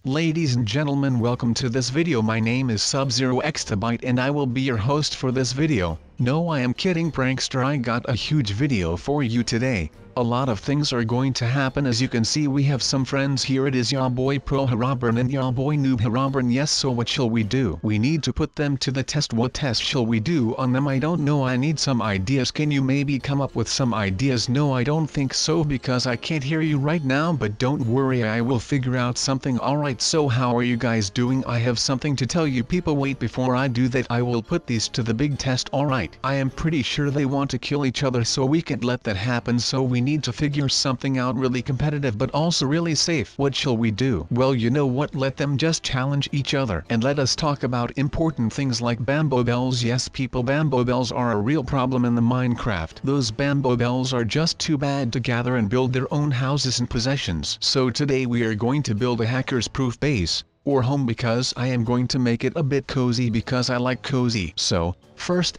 Ladies and gentlemen, welcome to this video. My name is SubZeroExtabyte and I will be your host for this video. No, I am kidding, prankster. I got a huge video for you today. A lot of things are going to happen. As you can see, we have some friends here. It is ya boy Pro Herobrine and ya boy Noob Herobrine. Yes, so what shall we do? We need to put them to the test. What test shall we do on them? I don't know. I need some ideas. Can you maybe come up with some ideas? No, I don't think so, because I can't hear you right now, but don't worry, I will figure out something. Alright, so how are you guys doing? I have something to tell you people. Wait, before I do that, I will put these to the big test. Alright, I am pretty sure they want to kill each other, so we can't let that happen. So we need to figure something out really competitive but also really safe. What shall we do? Well, you know what, let them just challenge each other. And let us talk about important things like bamboo bells. Yes people, bamboo bells are a real problem in the Minecraft. Those bamboo bells are just too bad to gather and build their own houses and possessions. So today we are going to build a hackerproof base, or home, because I am going to make it a bit cozy because I like cozy. So, first,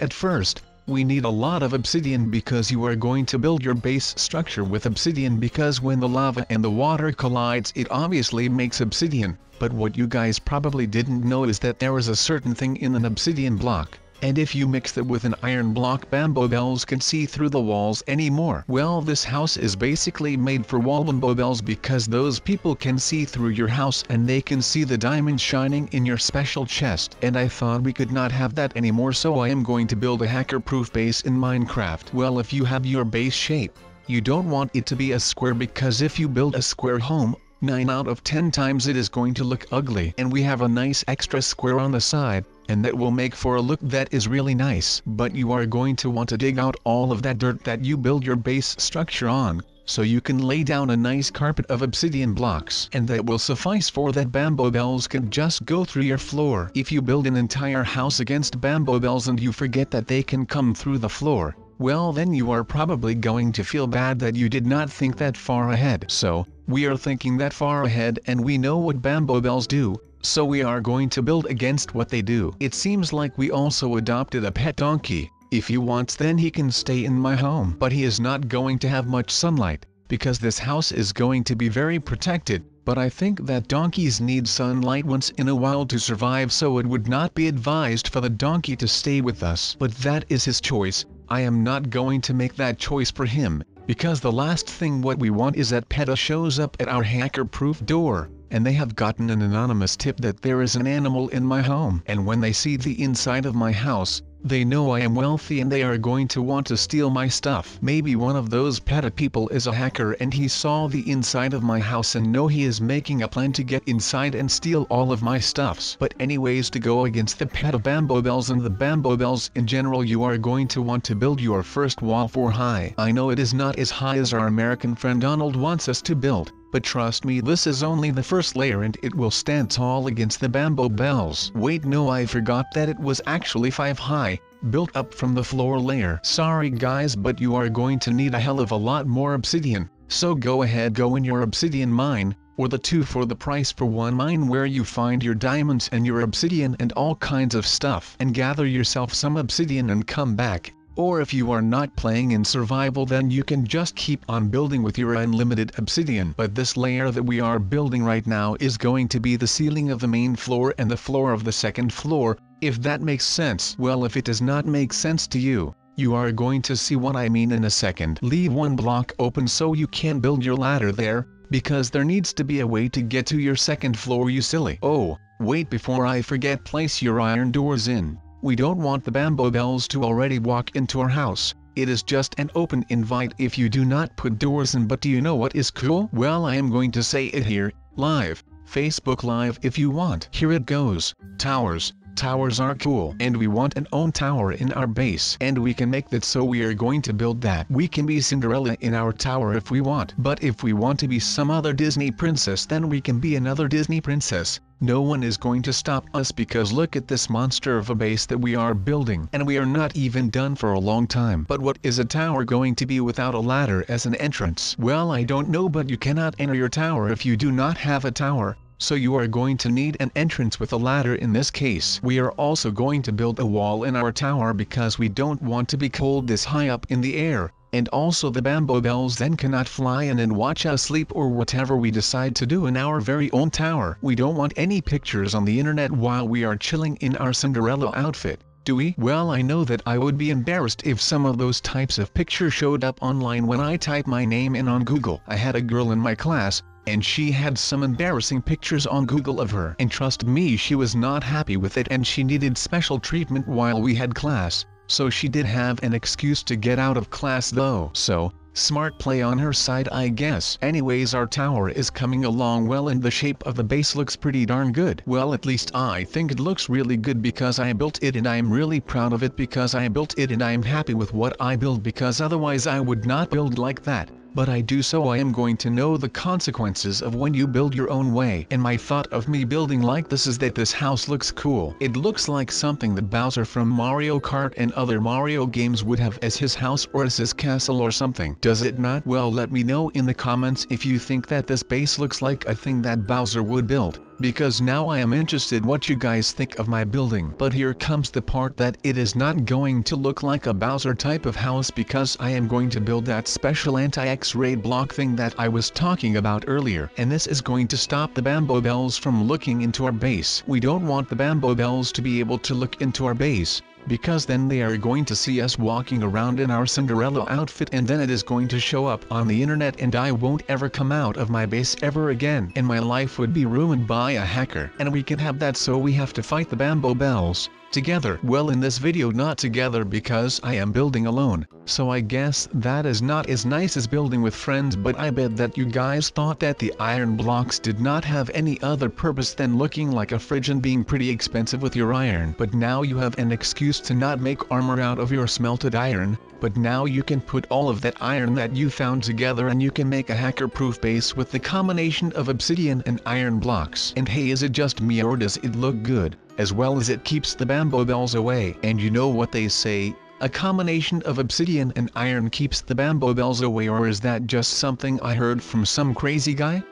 we need a lot of obsidian, because you are going to build your base structure with obsidian, because when the lava and the water collides it obviously makes obsidian. But what you guys probably didn't know is that there is a certain thing in an obsidian block, and if you mix it with an iron block, bamboo bells can see through the walls anymore. Well, this house is basically made for wall bamboo bells, because those people can see through your house and they can see the diamonds shining in your special chest. And I thought we could not have that anymore, so I am going to build a hackerproof base in Minecraft. Well, if you have your base shape, you don't want it to be a square, because if you build a square home, 9 out of 10 times it is going to look ugly. And we have a nice extra square on the side, and that will make for a look that is really nice. But you are going to want to dig out all of that dirt that you build your base structure on, so you can lay down a nice carpet of obsidian blocks, and that will suffice for that. Bamboo bells can just go through your floor. If you build an entire house against bamboo bells and you forget that they can come through the floor, well, then you are probably going to feel bad that you did not think that far ahead. So, we are thinking that far ahead, and we know what bamboo bells do, so we are going to build against what they do. It seems like we also adopted a pet donkey. If he wants, then he can stay in my home, but he is not going to have much sunlight, because this house is going to be very protected. But I think that donkeys need sunlight once in a while to survive, so it would not be advised for the donkey to stay with us. But that is his choice. I am not going to make that choice for him, because the last thing what we want is that PETA shows up at our hackerproof door, and they have gotten an anonymous tip that there is an animal in my home. And when they see the inside of my house, they know I am wealthy and they are going to want to steal my stuff. Maybe one of those PETA people is a hacker and he saw the inside of my house and know he is making a plan to get inside and steal all of my stuffs. But anyways, to go against the PETA bamboo bells and the bamboo bells in general, you are going to want to build your first wall for high. I know it is not as high as our American friend Donald wants us to build, but trust me, this is only the first layer and it will stand tall against the bamboo bells. Wait, no, I forgot that it was actually 5 high, built up from the floor layer. Sorry guys, but you are going to need a hell of a lot more obsidian, so go ahead, go in your obsidian mine, or the 2 for the price for 1 mine, where you find your diamonds and your obsidian and all kinds of stuff, and gather yourself some obsidian and come back. Or if you are not playing in survival, then you can just keep on building with your unlimited obsidian. But this layer that we are building right now is going to be the ceiling of the main floor and the floor of the second floor, if that makes sense. Well, if it does not make sense to you, you are going to see what I mean in a second. Leave 1 block open so you can build your ladder there, because there needs to be a way to get to your second floor, you silly. Oh, wait, before I forget, place your iron doors in. We don't want the bamboo bells to already walk into our house. It is just an open invite if you do not put doors in. But do you know what is cool? Well, I am going to say it here, live, Facebook Live if you want. Here it goes. Towers. Towers are cool, and we want an own tower in our base, and we can make that, so we are going to build that. We can be Cinderella in our tower if we want, but if we want to be some other Disney princess, then we can be another Disney princess. No one is going to stop us, because look at this monster of a base that we are building, and we are not even done for a long time. But what is a tower going to be without a ladder as an entrance? Well, I don't know, but you cannot enter your tower if you do not have a tower. So you are going to need an entrance with a ladder in this case. We are also going to build a wall in our tower, because we don't want to be cold this high up in the air, And also the bamboo bells then cannot fly in and watch us sleep or whatever we decide to do in our very own tower. We don't want any pictures on the internet while we are chilling in our Cinderella outfit, do we? Well, I know that I would be embarrassed if some of those types of pictures showed up online when I type my name in on Google. I had a girl in my class, and she had some embarrassing pictures on Google of her. And trust me, she was not happy with it and she needed special treatment while we had class. So she did have an excuse to get out of class though. So, smart play on her side, I guess. Anyways, our tower is coming along well and the shape of the base looks pretty darn good. Well, at least I think it looks really good because I built it and I'm really proud of it because I built it and I'm happy with what I built because otherwise I would not build like that. But I do so I am going to know the consequences of when you build your own way. And my thought of me building like this is that this house looks cool. It looks like something that Bowser from Mario Kart and other Mario games would have as his house or as his castle or something. Does it not? Well, let me know in the comments if you think that this base looks like a thing that Bowser would build. Because now I am interested what you guys think of my building. But here comes the part that it is not going to look like a Bowser type of house because I am going to build that special anti-X-ray block thing that I was talking about earlier. And this is going to stop the bamboo bells from looking into our base. We don't want the bamboo bells to be able to look into our base, because then they are going to see us walking around in our Cinderella outfit and then it is going to show up on the internet and I won't ever come out of my base ever again and my life would be ruined by a hacker. And we can have that, so we have to fight the bamboo bells together. Well, in this video not together because I am building alone, so I guess that is not as nice as building with friends, but I bet that you guys thought that the iron blocks did not have any other purpose than looking like a fridge and being pretty expensive with your iron. But now you have an excuse to not make armor out of your smelted iron, but now you can put all of that iron that you found together and you can make a hacker-proof base with the combination of obsidian and iron blocks. And hey, is it just me or does it look good, as well as it keeps the bamboo bells away? And you know what they say, a combination of obsidian and iron keeps the bamboo bells away, or is that just something I heard from some crazy guy?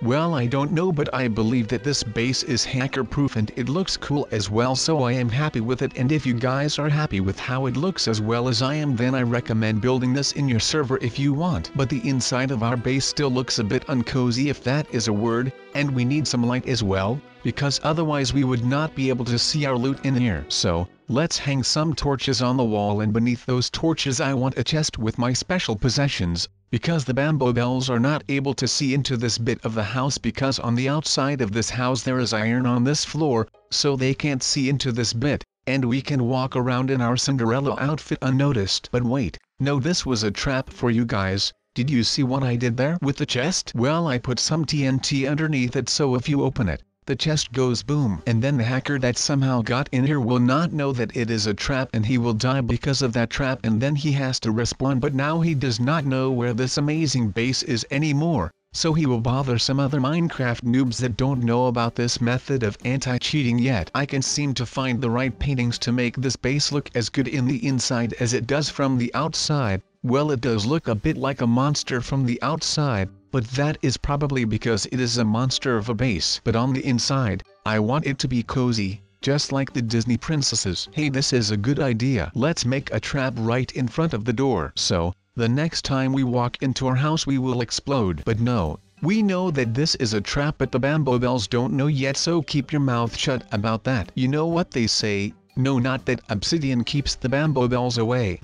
Well, I don't know, but I believe that this base is hacker-proof and it looks cool as well, so I am happy with it. And if you guys are happy with how it looks as well as I am, then I recommend building this in your server if you want. But the inside of our base still looks a bit uncozy, if that is a word, and we need some light as well, because otherwise we would not be able to see our loot in here. So, let's hang some torches on the wall, and beneath those torches I want a chest with my special possessions, because the bamboo bells are not able to see into this bit of the house because on the outside of this house there is iron on this floor, so they can't see into this bit, and we can walk around in our Cinderella outfit unnoticed. But wait, no, this was a trap for you guys. Did you see what I did there with the chest? Well, I put some TNT underneath it, so if you open it, the chest goes boom, and then the hacker that somehow got in here will not know that it is a trap and he will die because of that trap, and then he has to respawn. But now he does not know where this amazing base is anymore, so he will bother some other Minecraft noobs that don't know about this method of anti-cheating yet. I can seem to find the right paintings to make this base look as good in the inside as it does from the outside. Well, it does look a bit like a monster from the outside, but that is probably because it is a monster of a base. But on the inside, I want it to be cozy, just like the Disney princesses. Hey, this is a good idea. Let's make a trap right in front of the door, so the next time we walk into our house we will explode. But no, we know that this is a trap, but the bamboo bells don't know yet, so keep your mouth shut about that. You know what they say, no, not that obsidian keeps the bamboo bells away,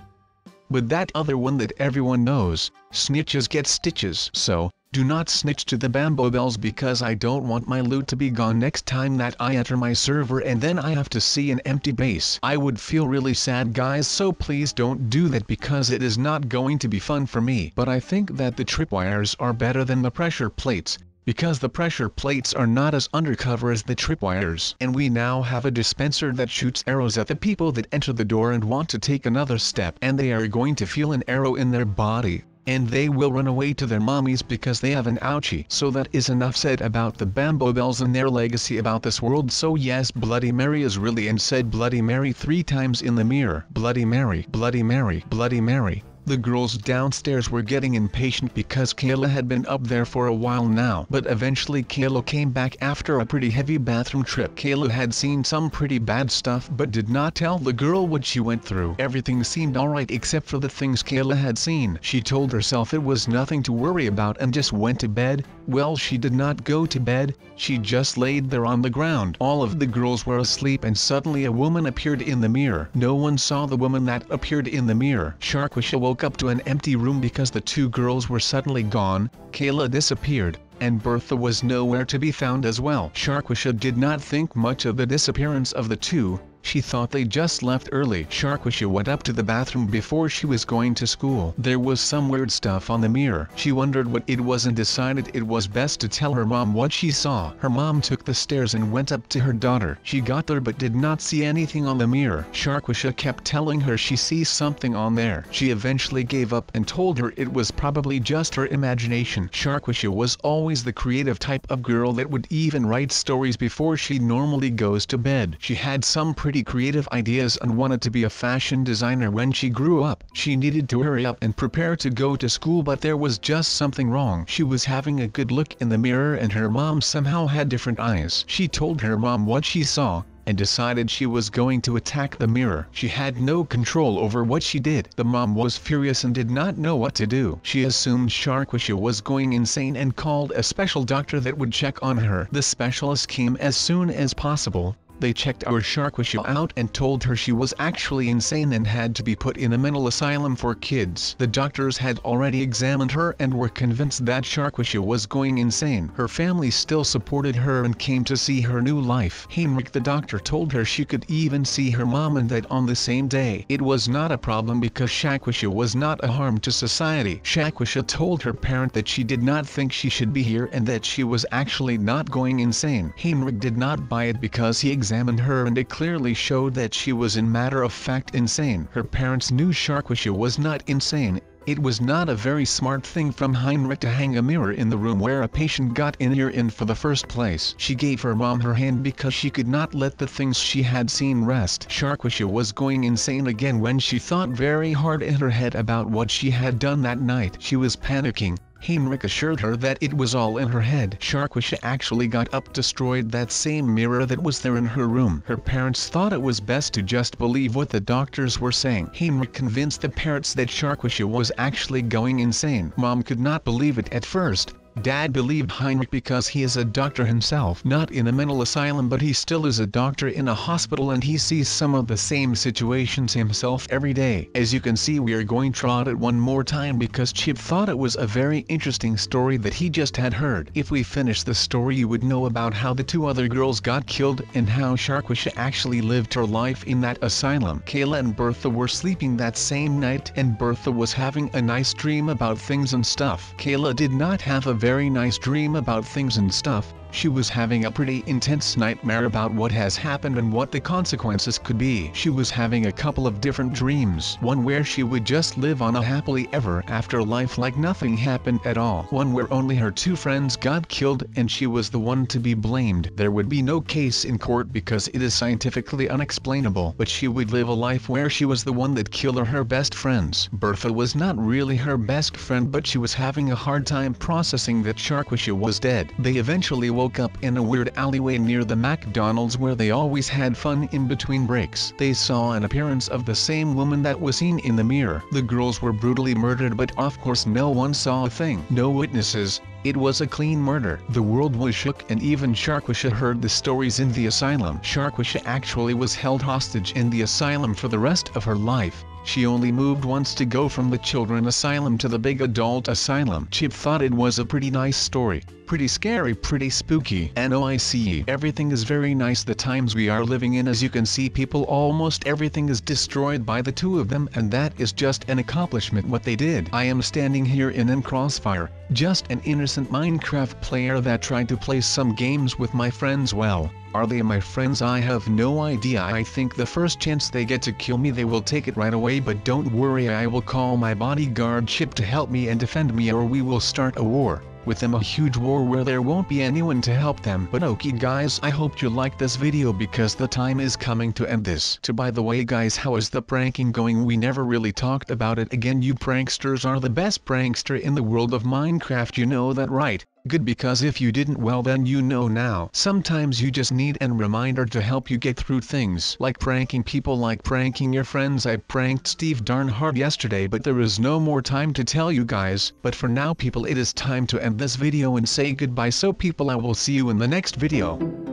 but that other one that everyone knows, snitches get stitches. So, do not snitch to the bamboo bells, because I don't want my loot to be gone next time that I enter my server and then I have to see an empty base. I would feel really sad, guys, so please don't do that because it is not going to be fun for me. But I think that the tripwires are better than the pressure plates, because the pressure plates are not as undercover as the tripwires. And we now have a dispenser that shoots arrows at the people that enter the door and want to take another step, and they are going to feel an arrow in their body, and they will run away to their mommies because they have an ouchie. So that is enough said about the bamboo bells and their legacy about this world. So yes, Bloody Mary is really, and said Bloody Mary 3 times in the mirror. Bloody Mary, Bloody Mary, Bloody Mary, The girls downstairs were getting impatient because Kayla had been up there for a while now. But eventually Kayla came back after a pretty heavy bathroom trip. Kayla had seen some pretty bad stuff but did not tell the girl what she went through. Everything seemed alright except for the things Kayla had seen. She told herself it was nothing to worry about and just went to bed. Well, she did not go to bed, she just laid there on the ground. All of the girls were asleep and suddenly a woman appeared in the mirror. No one saw the woman that appeared in the mirror. Sharkeisha woke up to an empty room because the two girls were suddenly gone. Kayla disappeared, and Bertha was nowhere to be found as well. Sharkeisha did not think much of the disappearance of the two. She thought they just left early. Sharkeisha went up to the bathroom before she was going to school. There was some weird stuff on the mirror. She wondered what it was and decided it was best to tell her mom what she saw. Her mom took the stairs and went up to her daughter. She got there but did not see anything on the mirror. Sharkeisha kept telling her she sees something on there. She eventually gave up and told her it was probably just her imagination. Sharkeisha was always the creative type of girl that would even write stories before she normally goes to bed. She had some pretty creative ideas and wanted to be a fashion designer when she grew up. She needed to hurry up and prepare to go to school, but there was just something wrong. She was having a good look in the mirror and her mom somehow had different eyes. She told her mom what she saw and decided she was going to attack the mirror. She had no control over what she did. The mom was furious and did not know what to do. She assumed Sharkeisha was going insane and called a special doctor that would check on her. The specialist came as soon as possible. They checked our Sharkeisha out and told her she was actually insane and had to be put in a mental asylum for kids. The doctors had already examined her and were convinced that Sharkeisha was going insane. Her family still supported her and came to see her new life. Heinrich the doctor told her she could even see her mom and that on the same day. It was not a problem because Sharkeisha was not a harm to society. Sharkeisha told her parent that she did not think she should be here and that she was actually not going insane. Heinrich did not buy it because he examined her and it clearly showed that she was in matter of fact insane. Her parents knew Sharkeisha was not insane. It was not a very smart thing from Heinrich to hang a mirror in the room where a patient got in for the first place. She gave her mom her hand because she could not let the things she had seen rest. Sharkeisha was going insane again when she thought very hard in her head about what she had done that night. She was panicking. Heinrich assured her that it was all in her head. Sharkeisha actually got up, destroyed that same mirror that was there in her room. Her parents thought it was best to just believe what the doctors were saying. Heinrich convinced the parents that Sharkeisha was actually going insane. Mom could not believe it at first. Dad believed Heinrich because he is a doctor himself, not in a mental asylum, but he still is a doctor in a hospital and he sees some of the same situations himself every day. As you can see, we are going to try it one more time because Chip thought it was a very interesting story that he just had heard. If we finish the story, you would know about how the two other girls got killed and how Sharkeisha actually lived her life in that asylum. Kayla and Bertha were sleeping that same night and Bertha was having a nice dream about things and stuff. Kayla did not have a very nice dream about things and stuff. She was having a pretty intense nightmare about what has happened and what the consequences could be. She was having a couple of different dreams. One where she would just live on a happily ever after life like nothing happened at all. One where only her two friends got killed and she was the one to be blamed. There would be no case in court because it is scientifically unexplainable, but she would live a life where she was the one that killed her best friends. Bertha was not really her best friend, but she was having a hard time processing that Sharkeisha was dead. They eventually woke up in a weird alleyway near the McDonald's where they always had fun in between breaks. They saw an appearance of the same woman that was seen in the mirror. The girls were brutally murdered, but of course no one saw a thing. No witnesses. It was a clean murder. The world was shook and even Sharkeisha heard the stories in the asylum. Sharkeisha actually was held hostage in the asylum for the rest of her life. She only moved once to go from the children asylum to the big adult asylum. Chip thought it was a pretty nice story. Pretty scary, pretty spooky. NOICE. Everything is very nice. The times we are living in, as you can see, people, almost everything is destroyed by the two of them, and that is just an accomplishment what they did. I am standing here in Crossfire, just an innocent Minecraft player that tried to play some games with my friends. Well, are they my friends? I have no idea. I think the first chance they get to kill me they will take it right away, but don't worry, I will call my bodyguard Chip to help me and defend me, or we will start a war. with them a huge war where there won't be anyone to help them. But okay guys, I hope you liked this video because the time is coming to end this. By the way guys, how is the pranking going? We never really talked about it again. You pranksters are the best prankster in the world of Minecraft, you know that right? Good, because if you didn't, well then you know now. Sometimes you just need a reminder to help you get through things like pranking people, like pranking your friends. I pranked Steve darn hard yesterday, but there is no more time to tell you guys. But for now people, it is time to end this video and say goodbye. So people, I will see you in the next video.